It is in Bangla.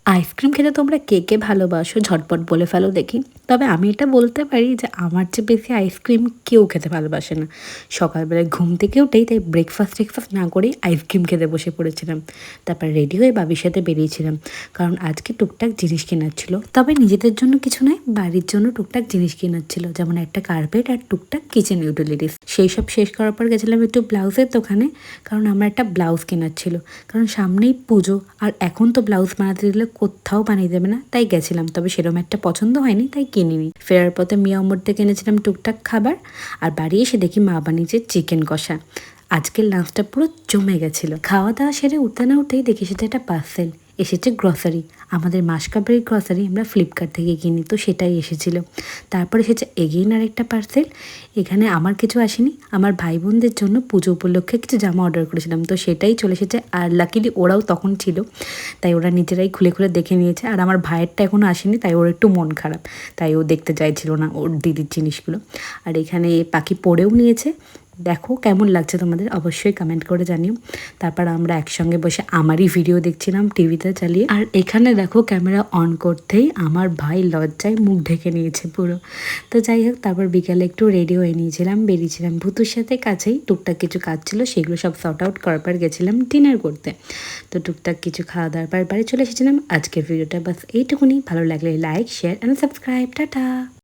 আইসক্রিম খেতে তোমরা কে কে ভালোবাসো ঝটপট বলে ফেলো দেখি। তবে আমি এটা বলতে পারি যে আমার চেয়ে বেশি আইসক্রিম কেউ খেতে ভালোবাসে না। সকালবেলায় ঘুম থেকে উঠেই তাই ব্রেকফাস্ট না করেই আইসক্রিম খেতে বসে পড়েছিলাম। তারপর রেডি হয়ে বাবির সাথে বেরিয়েছিলাম, কারণ আজকে টুকটাক জিনিস কেনার ছিল। তবে নিজেদের জন্য কিছু নয়, বাড়ির জন্য টুকটাক জিনিস কেনার ছিল, যেমন একটা কার্পেট আর টুকটাক কিচেন ইউটিলিটিস। সেই সব শেষ করার পর গেছিলাম একটু ব্লাউজের দোকানে, কারণ আমার একটা ব্লাউজ কেনার ছিল। কারণ সামনেই পুজো, আর এখন তো ব্লাউজ বানাতে দিলে কোথাও বানিয়ে দেবে না, তাই গেছিলাম। তবে সেরকম একটা পছন্দ হয়নি, তাই কিনিনি। ফেরার পথে মিয়া ওমর থেকে এনেছিলাম টুকটাক খাবার, আর বাড়ি এসে দেখি মা বানিয়েছে চিকেন কষা। আজকের লাঞ্চটা পুরো জমে গেছিলো। খাওয়া দাওয়া সেরে উঠতে না উঠতেই দেখি সেটা একটা পার্সেল এসেছে, গ্রসারি। আমাদের মাসকাবারির গ্রসারি আমরা ফ্লিপকার্ট থেকে কিনি, তো সেটাই এসেছিলো। তারপর এসেছে এগেইন আরেকটা পার্সেল। এখানে আমার কিছু আসেনি, আমার ভাই বোনদের জন্য পুজো উপলক্ষে কিছু জামা অর্ডার করেছিলাম, তো সেটাই চলে এসেছে। আর লাকিলি ওরাও তখন ছিল, তাই ওরা নিজেরাই খুলে খুলে দেখে নিয়েছে। আর আমার ভাইয়েরটা এখনও আসেনি, তাই ওর একটু মন খারাপ, তাই ও দেখতে চাইছিল না ওর দিদির জিনিসগুলো। আর এখানে পাখি পড়েও নিয়েছে। দেখো কেমন লাগছে তোমাদের, অবশ্যই কমেন্ট করে জানিও। তারপর আমরা একসঙ্গে বসে আমারই ভিডিও দেখছিলাম টিভিতে চালিয়ে। আর এখানে দেখো ক্যামেরা অন করতেই আমার ভাই লজ্জায় মুখ ঢেকে নিয়েছে পুরো। তো যাই হোক, তারপর বিকালে একটু রেডি হয়ে নিয়েছিলাম, বেরিয়েছিলাম ভুতুর সাথে। কাছেই টুকটাক কিছু কাজ ছিল, সেগুলো সব সর্ট আউট করার পর গেছিলাম ডিনার করতে। তো টুকটাক কিছু খাওয়া দাওয়ার পর বাড়ি চলে এসেছিলাম। আজকের ভিডিওটা বাস এইটুকুনি। ভালো লাগলে like, share and subscribe. Tata.